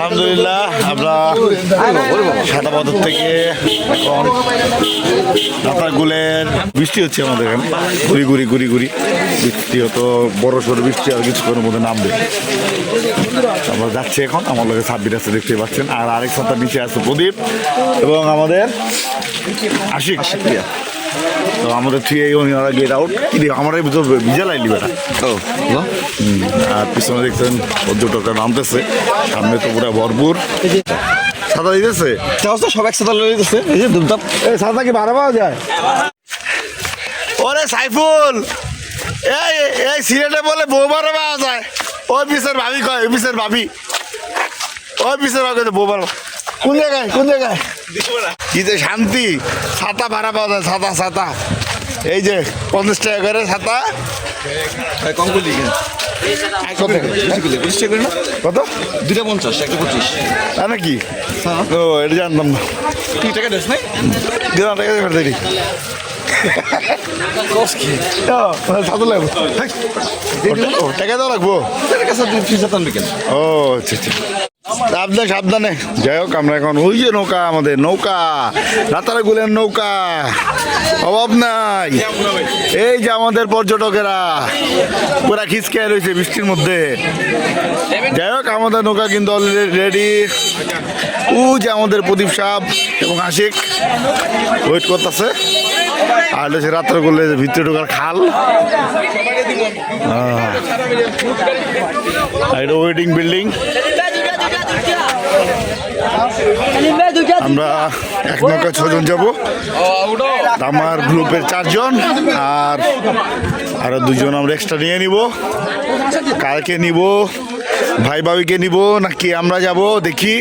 আলহামদুলিল্লাহ আমরা সাদা বাজার থেকে এখন রাতারগুলের বৃষ্টি হচ্ছে আমাদের এখানে গুড়ি গুড়ি গুড়ি গুড়ি বৃষ্টি হতো বড় সড়ো বৃষ্টি আর কিছুক্ষণের মধ্যে নামবে। আমরা যাচ্ছি এখন, আমার লোকের সাব্বির আছে দেখতে পাচ্ছেন, আর আরেক সাথে নিচে আছে প্রদীপ এবং আমাদের আশিক প্রিয়া। তো আমাদের থ্রি ওনারা গেট আউট কি আমার ভিতর ভিজা লাইলি বেটা। আর পিছনে দেখছেন পর্যটকরা নামতেছে, সামনে তো পুরা ভরপুর ছাতা দিতেছে, সব একসাথে দিতেছে। এই যে ধুমধাম এই ছাতা কি ভাড়া পাওয়া যায়? ওরে সাইফুল, এই এই সিলেটে বলে বউ ভাড়া পাওয়া যায়। ওই পিসের ভাবি কয়, ওই পিসের ভাবি, ওই পিসের ভাবি বউ ভাড়া। কোন জায়গায় কোন জায়গায় কি যে শান্তি, ছাতা ভাড়া পাওয়া যায়। ছাতা ছাতা এই যে 50 টাকা করে ছাতা। কম করলি কত? 250 125 তা নাকি? ও এটা জানতাম না। তুই টাকা দেস নাই? দিলাম টাকা দিয়ে দেরি ছাতা লাগবো, টাকা দেওয়া লাগবো। ও আচ্ছা আচ্ছা, সাবধানে সাবধানে। যাই হোক আমরা এখন ওই যে নৌকা, আমাদের নৌকা রাতারগুলের নৌকা, অভাব নাই। এই যে আমাদের পর্যটকেরা পুরা খিচকে রয়েছে বৃষ্টির মধ্যে। যাই হোক আমাদের নৌকা কিন্তু অলরেডি রেডি। ও যে আমাদের প্রদীপ সাহেব এবং আশিক ওয়েট করতেছে। আর হচ্ছে রাতারগুলের ভিতরে ঢোকার খাল, এটা ওয়েটিং বিল্ডিং। আমরা এক নৌকা 6 জন যাবো, আমার গ্রুপের 4 জন আর আরো 2 জন আমরা এক্সট্রা নিয়ে নিব। কালকে নিব, ভাই ভাবিকে নিব নাকি আমরা যাব দেখি।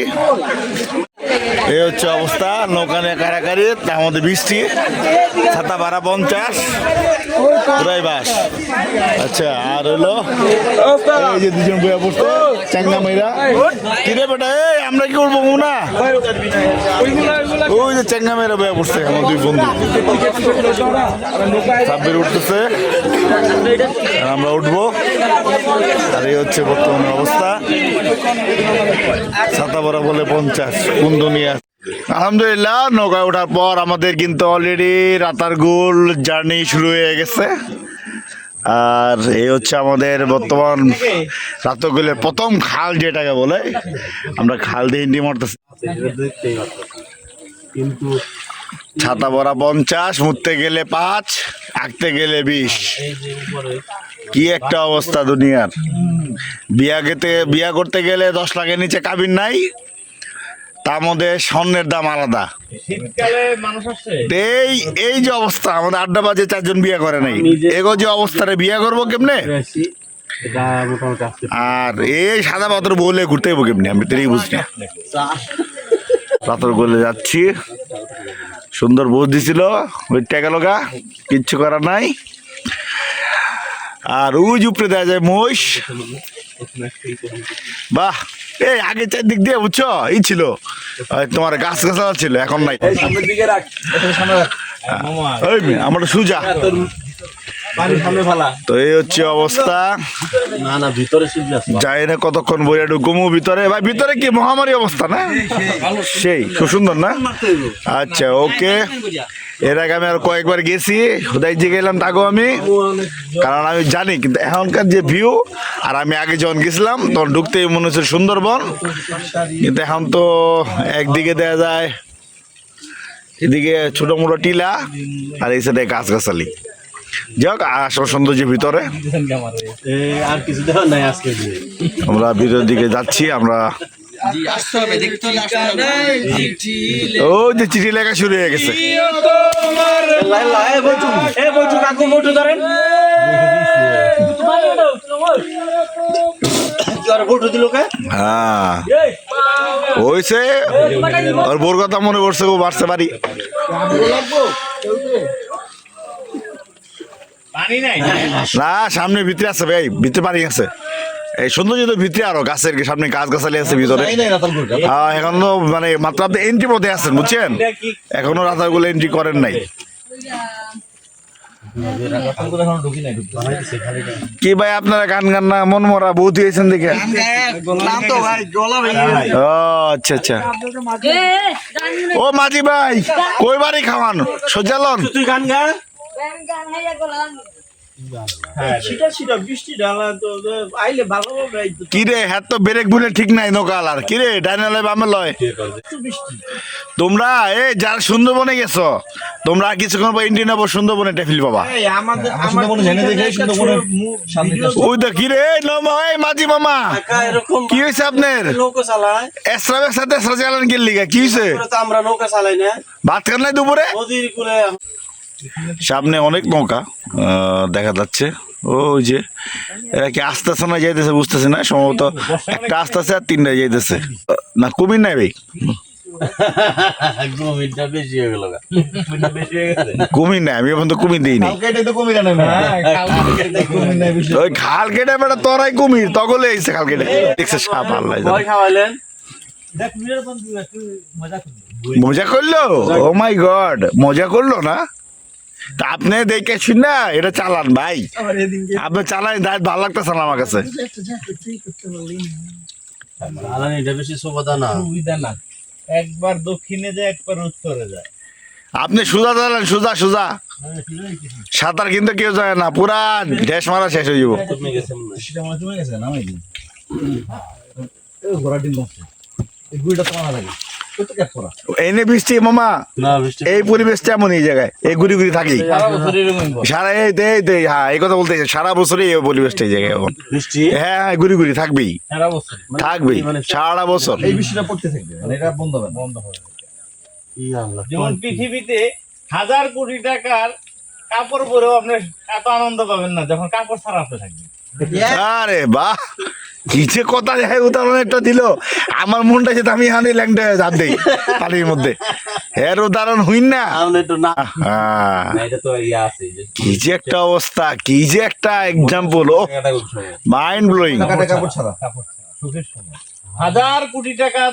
এই হচ্ছে অবস্থা, নৌকা নিয়ে কারাকারি, তার মধ্যে বৃষ্টি, ছাতা ভাড়া 50 পুরাই বাস। আচ্ছা আর হলো এই যে 2 জন বইয়া পড়ছে চাংনা মেয়েরা। কিরে বেটা, এই আমরা কি করবো না? ওই যে চাংনা মেয়েরা বইয়া পড়ছে, আমার 2 বন্ধু। সাব্বির উঠতেছে, আমরা উঠবো। আর এই হচ্ছে বর্তমান অবস্থা, ছাতা ভাড়া বলে 50 কোন দুনিয়া। আলহামদুলিল্লাহ নৌকায় ওঠার পর আমাদের কিন্তু অলরেডি রাতারগুল জার্নি শুরু হয়ে গেছে। আর এই হচ্ছে আমাদের বর্তমান রাতারগুলের প্রথম খাল, যেটাকে বলে আমরা খাল দিয়ে ইন্ডি মারতেছি। ছাতা ভরা 50, মুততে গেলে 5, আঁকতে গেলে 20। কি একটা অবস্থা দুনিয়ার। বিয়া করতে গেলে 10 লাখের নিচে কাবিন নাই, তার মধ্যে স্বর্ণের দাম আলাদা। এই যে অবস্থা, আমাদের আড্ডাবাজে 4 জন বিয়ে করে নাই, এগো যে অবস্থারে বিয়ে করবো কেমনে? আর এই সাদা পাথর বলে ঘুরতে হইব কেমনি, আমি তো বুঝছি না। পাথর বলে যাচ্ছি, সুন্দর বোঝ দিছিল, ওই টাকা লগা কিচ্ছু করার নাই। আর ওই উপরে দেওয়া যায় মহিষ। বাহ, এই আগে 4 দিক দিয়ে বুঝছো ই ছিল, তোমার গাছ গাছালা ছিল, এখন নাই। আমার সুজা। তো এই হচ্ছে অবস্থা, যাই না কতক্ষণ বইয়া ঢুকুমু ভিতরে। ভাই ভিতরে কি মহামারী অবস্থা না? সেই খুব সুন্দর না? আচ্ছা ওকে, এর আগে আমি আর কয়েকবার গেছি, হুদাইজি গেলাম তাকেও আমি, কারণ আমি জানি। কিন্তু এখনকার যে ভিউ, আর আমি আগে যখন গেছিলাম তখন ঢুকতেই মনে হচ্ছে সুন্দরবন, কিন্তু এখন তো একদিকে দেয়া যায়, এদিকে ছোট মোটো টিলা আর এই সাইডে গাছ গাছালি। যাক আসল সৌন্দর্য ভিতরে, আমরা ভিতরের দিকে যাচ্ছি। আমরা ও যে চিঠি লেখা শুরু হয়ে গেছে। হ্যাঁ হয়েছে, ওর বোর কথা মনে পড়ছে, ও বাড়ছে বাড়ি। না সামনে ভিতরে আছে ভাই, ভিতরে পানি আছে। এই সৌন্দর্য তো ভিতরে, আরো গাছের সামনে গাছ গাছালি আছে ভিতরে। হ্যাঁ এখন তো মানে মাত্র আপনি এন্ট্রি পথে আছেন বুঝছেন, এখনো রাতারগুল এন্ট্রি করেন নাই। কি ভাই আপনারা গান গান না মন মরা বহুত হয়েছেন দেখে নাম তো ভাই গলা ভেঙে গেছে। ও আচ্ছা আচ্ছা ও মাঝি ভাই কই বাড়ি খাওয়ান সজ্জালন তুই গান গা কি রে হ্যাঁ তো ব্রেক বুলে ঠিক নাই নৌকাল আর কি রে ডাইনালে বামে লয় তোমরা এই যারা সুন্দরবনে গেছো তোমরা কিছুক্ষণ পর ইন্ডিয়ান আবার সুন্দরবনে টেফিল বাবা ওই তো কি রে এই মাঝি মামা কি হয়েছে আপনার নৌকা চালায় এসরাবের সাথে এসরা চালান গেলি কি হয়েছে তো আমরা নৌকা চালাই না ভাত খান নাই দুপুরে নদীর কুলে সামনে অনেক নৌকা দেখা যাচ্ছে ওই যে এরা কি আস্তে আস্তে না যাইতেছে বুঝতেছে না সম্ভবত একটা আস্তে আস্তে আর তিনটা যাইতেছে না কুমির নাই ভাই গভীরটা বেশি হয়ে গেল কুমির নাই আমি এখন তো কুমির দিই নি ওই খাল কেটে বেটা তোরাই কুমির তগলে এসে খাল কেটে দেখছে সাপ আল্লাহ ভয় খাওয়াইলেন মজা করলো ও মাই গড মজা করলো না তা আপনি দেখে শুন না এটা চালান ভাই আপনি চালান ভালো লাগতেছে না আমার কাছে এটা বেশি সুবিধা না একবার দক্ষিণে যায় একবার উত্তরে যায় আপনি সুজা চালান সুজা সুজা সাঁতার কিন্তু কেউ যায় না পুরা ড্যাশ মারা শেষ হয়ে যাবো তুমি গেছে মনে হয়। সেটা মনে তুমি গেছে না আমি ঘোড়ার ডিম বসছে এই গুড়িটা তো মানা লাগে কত ক্যাপ করা এনে বৃষ্টি মামা না বৃষ্টি এই পরিবেশটা এমন এই জায়গায় এই ঘুরি ঘুরি থাকি সারা বছর এরকমই বল। সারা এই হ্যাঁ এই কথা বলতে সারা বছরই এই পরিবেশটা এই জায়গায় এখন বৃষ্টি হ্যাঁ হ্যাঁ ঘুরি ঘুরি থাকবেই সারা বছর থাকবেই সারা বছর এই বৃষ্টিটা পড়তে থাকবে মানে এটা বন্ধ হবে না। বন্ধ হবে না। কি আল্লাহ যেমন পৃথিবীতে 1000 কোটি টাকার কাপড় পরেও আপনি এত আনন্দ পাবেন না যখন কাপড় ছাড়া আপনি থাকবেন। আরে বাহ কি যে কথা যায় উদাহরণ একটা দিল আমার মনটা যেটা আমি হানি ল্যাংটা ঝাঁপ দেই পানির মধ্যে এর উদাহরণ হইন না আমরা একটু না হ্যাঁ না, এটা তো ইয়া আছে যে কি যে একটা অবস্থা কি যে একটা এক্সাম্পল ও টাকাটা খুব সময় মাইন্ড ব্লোয়িং কাটা কাপড় ছাড়া কাপড় ছাড়া সুখের সময় 1000 কোটি টাকা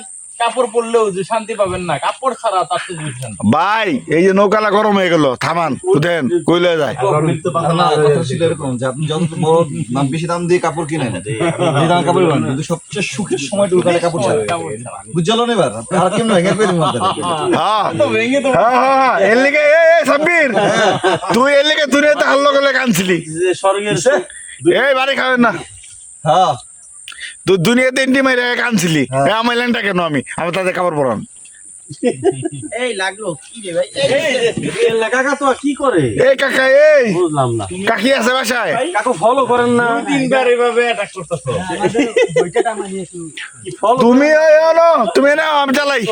কাপড় পরলেও যে শান্তি পাবেন না কাপড় ছাড়া তার চেয়ে বেশি শান্তি। ভাই এই যে নৌকালা গরম হয়ে গেল থামান উঠেন কইলে যায় না কথা ছিল এরকম যে আপনি যত বড় দাম বেশি দাম দিয়ে কাপড় কিনেন যে দাম কাপড় কিনেন কিন্তু সবচেয়ে সুখের সময় ওখানে কাপড় ছাড়া বুঝলো না এবার আপনি আর কেমন ভেঙে পেয়ে হ্যাঁ তো ভেঙে তো হ্যাঁ এর লিগে এ সাব্বির তুই এর লিগে দুনিয়াতে হাল্লো করলে কানছিলি যে স্বর্গের এই বাড়ি খাবেন না হ্যাঁ তুই দুনিয়াতে ইন্টি মাইরে কানছিলি আমার ল্যাংটা কেন আমি তাদের কাপড় পরান এই লাগলো কি রে ভাই এই কাকা তো কি করে এই কাকা এই বুঝলাম না কাকি আছে বাসায় কাকু ফলো করেন না তিনবার এভাবে অ্যাটাক করতেছো কি ফলো তুমি তুমি না আমি চালাই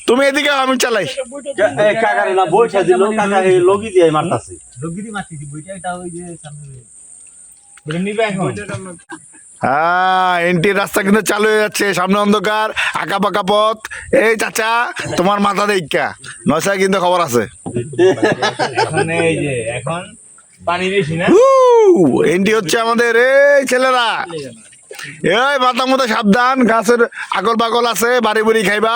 তুমি এদিকে আমি চালাই এই কাকারে না বইটা দিল কাকা এই লগি দিয়ে মারতাছে বলে নিবে এখন হ্যাঁ এনটি রাস্তা কিন্তু চালু হয়ে যাচ্ছে সামনে অন্ধকার আঁকা পাকা পথ এই চাচা তোমার মাথা দেখা নয়সায় কিন্তু খবর আছে এখন এই যে এখন পানি বেশি না এনটি হচ্ছে আমাদের এই ছেলেরা এই মাথা মতো সাবধান গাছের আগল পাগল আছে বাড়ি বুড়ি খাইবা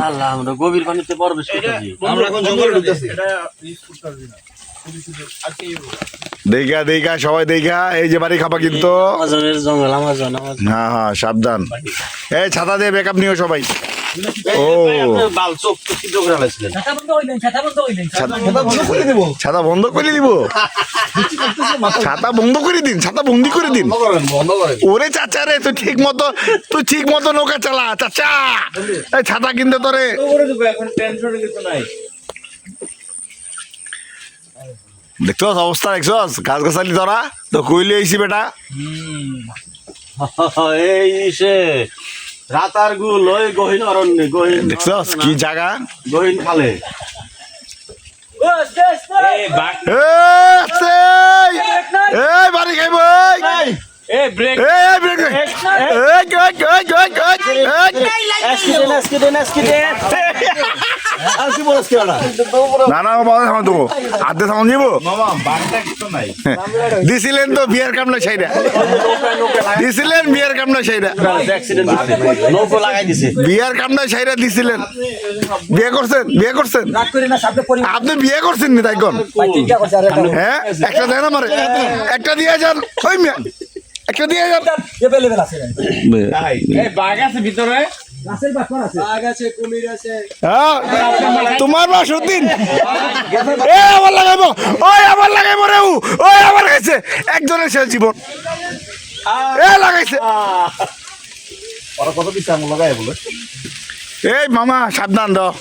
আল্লাহ আমরা গভীর পানিতে প্রবেশ করতেছি আমরা এখন জঙ্গলে ঢুকতেছি দেখা দেখা সবাই দেখা এই যে বাড়ি খাবা কিন্তু আমাজনের জঙ্গল আমাজন হ্যাঁ হ্যাঁ সাবধান এই ছাতা দিয়ে ব্যাকআপ নিও সবাই ও বাল চোখ তো কি জোগরা লাগছিলেন ছাতা বন্ধ করে দিব ছাতা বন্ধ করে দিন ছাতা বন্দি করে দিন বন্ধ করেন ওরে চাচা রে তুই ঠিক মতো নৌকা চালা চাচা এই ছাতা কিনতে তোরে করে দেবো এখন টেনশনের কিছু নাই দেখছস অবস্থা দেখছস গাছ গাছালি তোরা তো কইলে আইছি বেটা এই সে রাতার গুল ওই গহীন অরণ্যে গহীন দেখছস কি জায়গা গহীন খালে এই বাঘ এই আছে এই বাড়ি খাইব এই ব্রেক এই ব্রেক এই কই এসকিডেন আর কি বলছ কি ওটা না না বাবা সামান দেবো আধে সামান যাবো মামা বাংটা কিছু নাই দিছিলেন তো বিয়ার কামনা সাইডা দিছিলেন বিয়ার কামনা সাইডা অ্যাক্সিডেন্ট নৌকো লাগাই দিছে বিয়ার কামনা সাইডা দিছিলেন বিয়ে করছেন রাগ করি না সামনে পরি আপনি বিয়ে করছেন নি তাই কোন ভাই তিনটা করছে আরে হ্যাঁ একটা দেন আমারে একটা দিয়ে যান ওই মিয়া একটা দিয়ে যান এভেলেবল আছে তাই এই বাঘ আছে ভিতরে গাছের বাকর আছে বাঘ আছে কুমির আছে হ্যাঁ তোমার বাসুদ্দিন এ আবার লাগাইবো ওই আবার লাগাইবো রে ওই আবার গাইছে একজনের শেষ জীবন এ লাগাইছে ওরা কত পিছে আঙুল লাগায় বলে এই মামা সাবধান দাও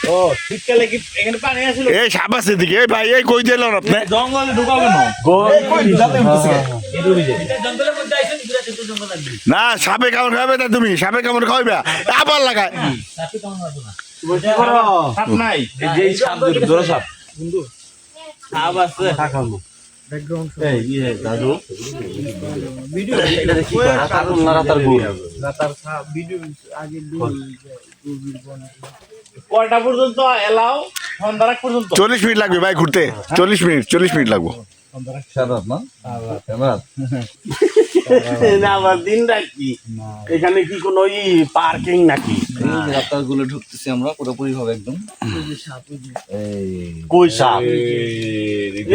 ও শীতকালে কি এখানে পানি আসলো এই সাপ আছে দিকে এই ভাই এই কই দিলেন আপনি জঙ্গলে ঢুকাও কেন জঙ্গলের মধ্যে আইছেন পুরো ছোট জঙ্গল লাগবে না সাপে কামড় খাবে না তুমি সাপে কামড় খাইবে আবার লাগায় সাপে কেমন হবে না সাপ নাই যেই সাপ ধরে সাপ সাপ আছে খাখামু এই ইয়ে দাদু ভিডিও এটা দেখি কারণ রাতার গো কয়টা পর্যন্ত এলাও সন্ধ্যা পর্যন্ত 40 মিনিট লাগবে ভাই ঘুরতে 40 মিনিট লাগবে সারাত না সারাত না আবার দিন রাখি এখানে কি কোনো পার্কিং নাকি রাতার গুলো ঢুকতেছি আমরা পুরোপুরি হবে একদম এই কই সাপ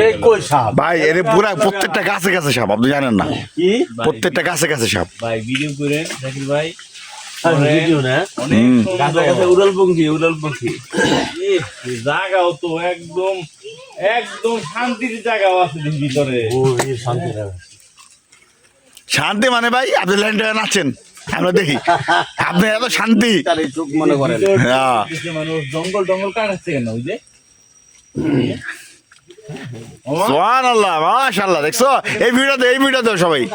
এই কই সাপ ভাই এর পুরা প্রত্যেকটা গাছে গাছে সাপ আপনি জানেন না কি প্রত্যেকটা গাছে গাছে সাপ ভাই ভিডিও করেন জাকির ভাই ভিডিও না অনেক হুম। গাছে গাছে উড়াল পঙ্খি এই জায়গাও তো একদম একদম শান্তির জায়গাও আছে ভিতরে ও এই শান্তি লাগে শান্তি মানে ভাই আপনি ল্যান্ডে আছেন আমরা দেখি আপনি এত শান্তি তার এই চোখ মনে করেন হ্যাঁ। মানুষ জঙ্গল টঙ্গল কাটাচ্ছে কেন ওই যে সুবহানাল্লাহ মাশাআল্লাহ দেখছো এই ভিডিও দাও সবাই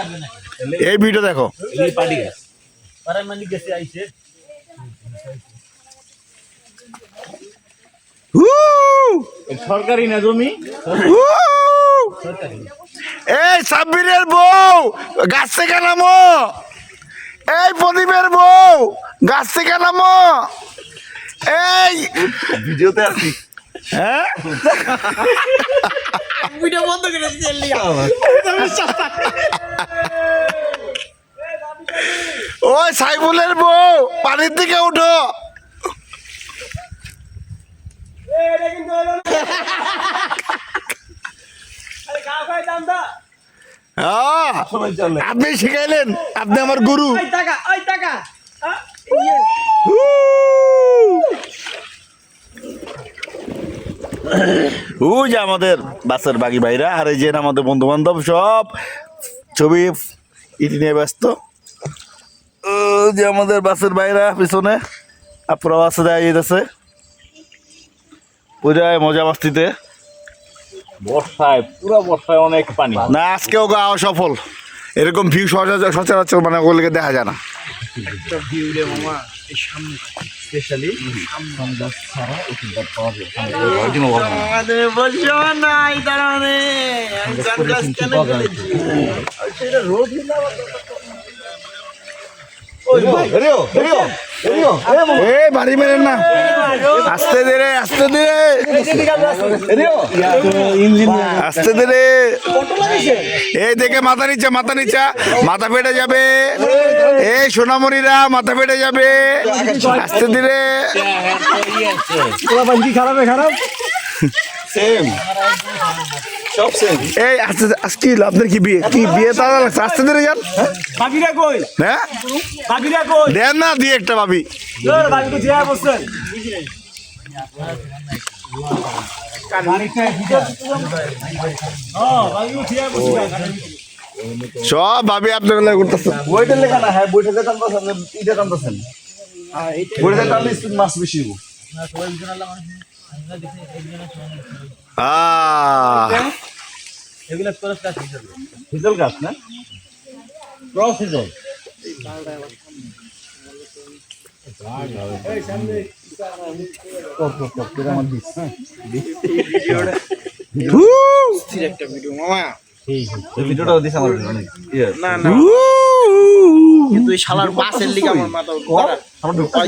এই ভিডিও দেখো এই পার্টি গাছ পারাই মানি গেছে আইছে হু! এই সরকারি না জমি হু! এই সাব্বিরের বউ গাছ থেকে নামো এই প্রদীপের বউ গাছ থেকে নামো এই ভিডিওতে আছি হ্যাঁ ভিডিও বন্ধ করে দিলি ওই সাইফুলের বউ পানির দিকে উঠো হ্যাঁ, আপনি শিখাইলেন আপনি আমার গুরু ও যে আমাদের বাসের বাকি ভাইরা আর এই যে আমাদের বন্ধু বান্ধব সব ছবি ইটি নিয়ে ব্যস্ত ও যে আমাদের বাসের ভাইরা পিছনে আপনারাও আছে দাঁড়িয়ে যেতেছে পূজায় মজা মাস্তিতে বর্ষায় পুরো বর্ষায় অনেক পানি না আজকেও গাওয়া সফল এরকম ভিউ সচরাচর মানে ওগুলোকে দেখা যায় না এ বাড়ি মেরেন না আস্তে ধীরে আস্তে ধীরে এই দেখে মাথা নিচা মাথা ফেটে যাবে এই সোনামণিরা মাথা ফেটে যাবে আস্তে ধীরে খারাপ সেম সব সেম এই আস্তে আজকে আপনার কি বিয়ে তারা লাগছে আস্তে ধীরে যান বাকিরা কই হ্যাঁ বাকিরা কই দেন না দিয়ে একটা ভাবি বাকি তো জিয়া বসছেন সব ভাবি আপনার বেলায় করতেছে বইটা লেখা না হ্যাঁ বইটা লেখা টানতেছেন এটা টানতেছেন বইটা টানলে স্পিড মাস বেশি হবো এগুলা তোর কাছে হিজল গাছ না ক্রস হিজল ভিডিওটা দিছে আমার অনেক ইয়ে কিন্তু এই শালার বাসের লিগে আমার মাথা আমরা ঢুকতে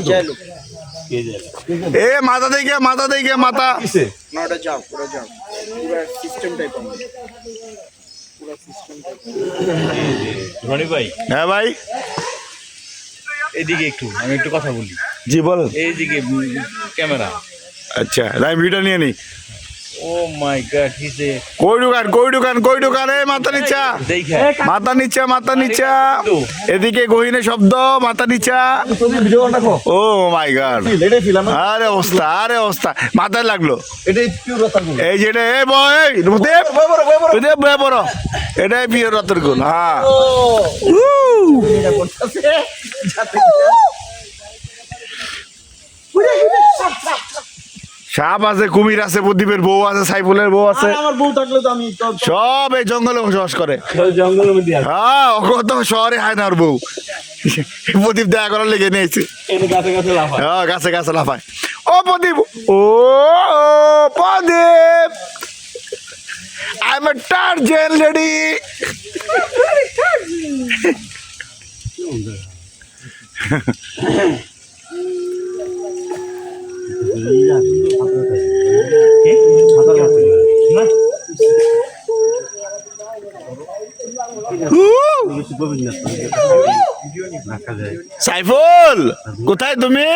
এ মাথা দেখে মাথা কিসে রনি ভাই হ্যাঁ ভাই এদিকে একটু আমি একটু কথা বলি জি বল এইদিকে ক্যামেরা আচ্ছা তাই ভিডিও নিয়ে নি ও মাই গড হিসে কই দোকান এ মাথা নিচা এদিকে গহিনে শব্দ মাথা নিচা ভিডিও রাখো ও মাই গড এটাই ফিল আমরা আরে অবস্থা মাথায় লাগলো এটাই পিওর রতন এই যেটা এ বয় বড় এটাই পিওর রতন গুণ হ্যাঁ সাপ আছে কুমির আছে প্রদীপের বউ আছে সাইফুলের বউ আছে আমার বউ থাকলে তো আমি সব এই জঙ্গলে বসবাস করে জঙ্গলের মধ্যে আছে হ্যাঁ কত শহরে হয় না ওর বউ প্রদীপ দেখা করার লেগে নিয়েছে এর গাছে গাছে লাফায় হ্যাঁ গাছে লাফায় ও প্রদীপ ও Pradip I am a Tarzan lady Saiful কোথায় তুমি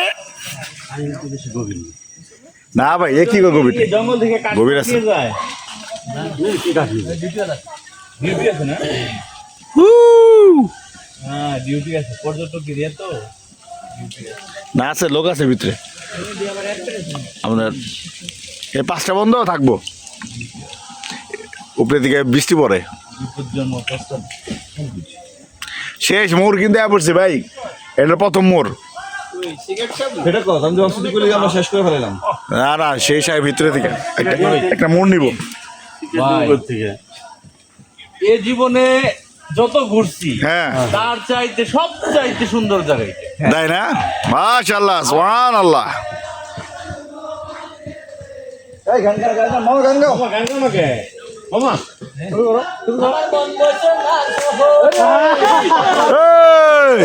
না ভাই এ কি গো গভীর জঙ্গল থেকে কাঠ গভীর আছে। নিয়ে যায় ডিউটি আছে না হ্যাঁ ডিউটি আছে পর্যটক এরিয়া তো না আছে লোক আছে ভিতরে আমাদের এই 5টা বন্ধ থাকবো উপরে দিকে বৃষ্টি পড়ে বিপজ্জনক প্রস্তাব শেষ মোড় কিন্তু পড়ছে ভাই এটা প্রথম মোড় এটা কথা আমি অংশ করে আমরা শেষ করে ফেলাম না শেষ হয় ভিতরে থেকে একটা মোড় নিব থেকে এ জীবনে যত ঘুরছি হ্যাঁ তার চাইতে সব চাইতে সুন্দর জায়গা এটা। তাই না মাশাআল্লাহ সুবহানাল্লাহ এই গান মামা গান গাও মামা গান গাও নাকি মামা এই!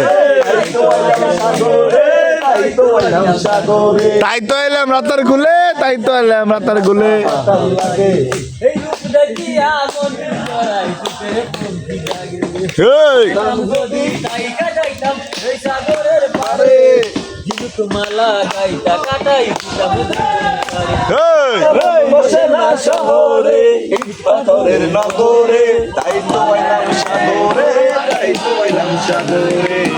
তাই তো এলাম রাতার গুলে এই! মালা গাইটা কাটাই এই! বসে না শহরে পাথরের নগরে তাই তো এলাম সাগরে এই!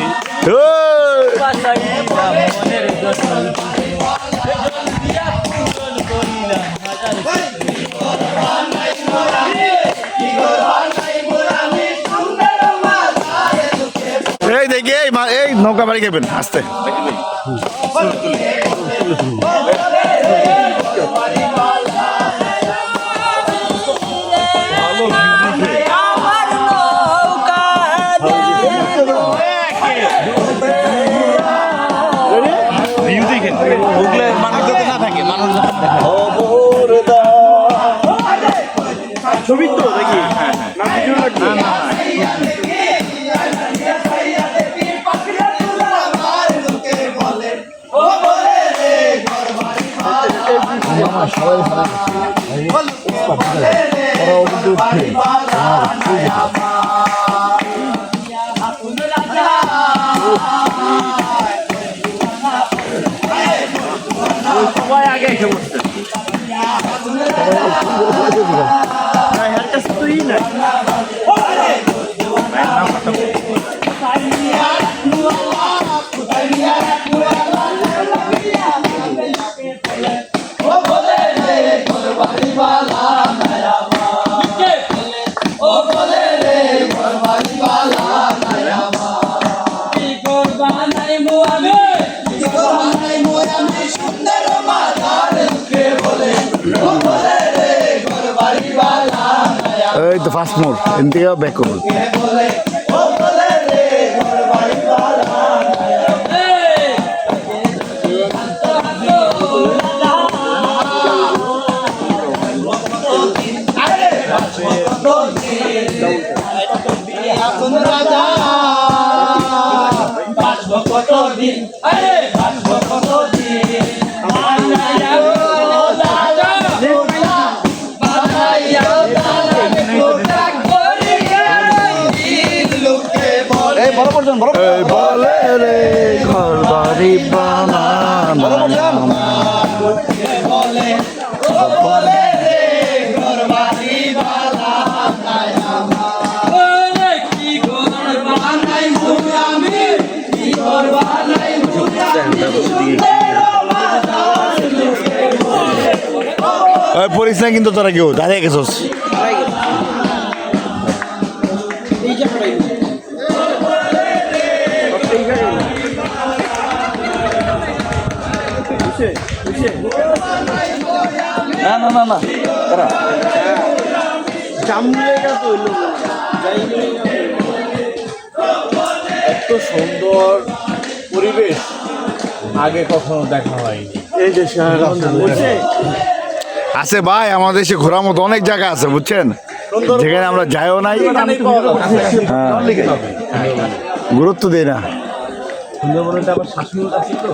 মনের জন্য দিয়া পূরণ করিলাম এই দেখি এই নৌকা বাড়ি খাবেন আস্তে আমার নৌকা মানুষ যাতে না থাকে মানুষ যাতে ছবি তো দেখি না ভিডিও লাগবে সবাই আগে এসে বসছে এর কাছে তো ই নাই এই তো ফার্স্ট মোড় এন থেকে ব্যাক করবো কতদিন বরাবর যান বরাবর এই বলে রে ঘর বাড়ি বানানো বরাবর যান ওরে কি ঘর বানাইমু আমি কি ঘর বানাইমু পড়িস না কিন্তু তোরা কেউ দাঁড়িয়ে গেছস না না না না এরা এত সুন্দর পরিবেশ আগে কখনো দেখা হয়নি। এই যে বুঝছে আছে ভাই আমাদের দেশে ঘোরার মতো অনেক জায়গা আছে বুঝছেন যেখানে আমরা যাইও নাই এখানেই পাওয়া যাচ্ছে। গুরুত্ব দিই না সুন্দরবনটা আবার শাসন আছে তো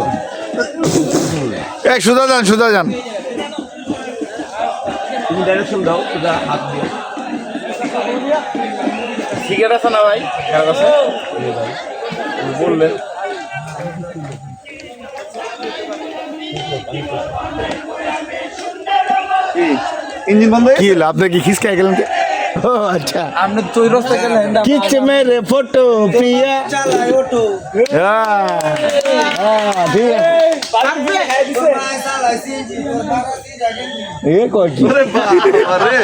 এক সুধা যান তুমি ডাইরেকশন দাও সোজা হাত দিয়ে সিগারেট আছে না ভাই কার কাছে বললেন ইঞ্জিন বন্ধ হয়ে কি হলো আপনার কি খিসকায় গেলেন ও আচ্ছা আপনি তো ওই রাস্তা গেলেন কিচ মেরে ফটো প্রিয়া চালাই অটো ঠিক আছে এ কয় কি আরে বাবা রে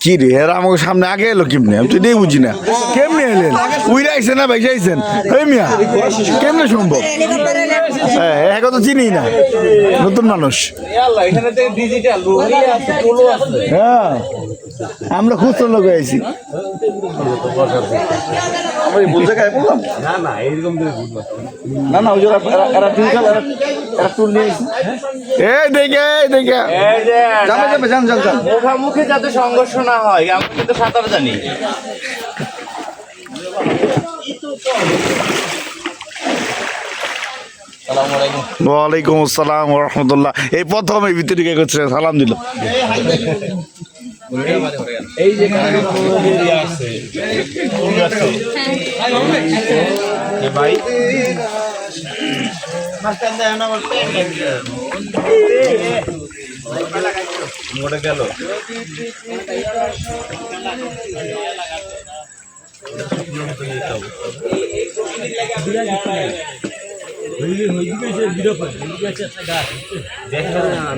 কি রে এরা আমাকে সামনে আগে এলো কেমনে আমি তো এটাই বুঝি না কেমনে এলেন উইরা আইসেন না ভাইসা আইসেন এই মিয়া কেমনে সম্ভব হ্যাঁ এখন তো চিনি না নতুন মানুষ আল্লাহ এখানে তো ডিজিটাল রুহি আছে টোলো আছে হ্যাঁ আমরা খুচরো লোক আইছি আমরা এই ভুল জায়গায় বললাম না না এইরকম করে বুঝবো না না ওই যে এরা টিউকাল এরা টুল নিয়ে এসেছে এই দেখে এই যে যাবে যাবে যান যান যান মুখোমুখি যাতে সংঘর্ষ না হয় আমরা কিন্তু সাঁতার জানি ওয়ালাইকুম আসসালাম রহমতুল্লাহ এই প্রথম এই ভিতরে কে করছে সালাম দিল এই যে আছে ভাই মোটা গেল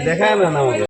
দেখা না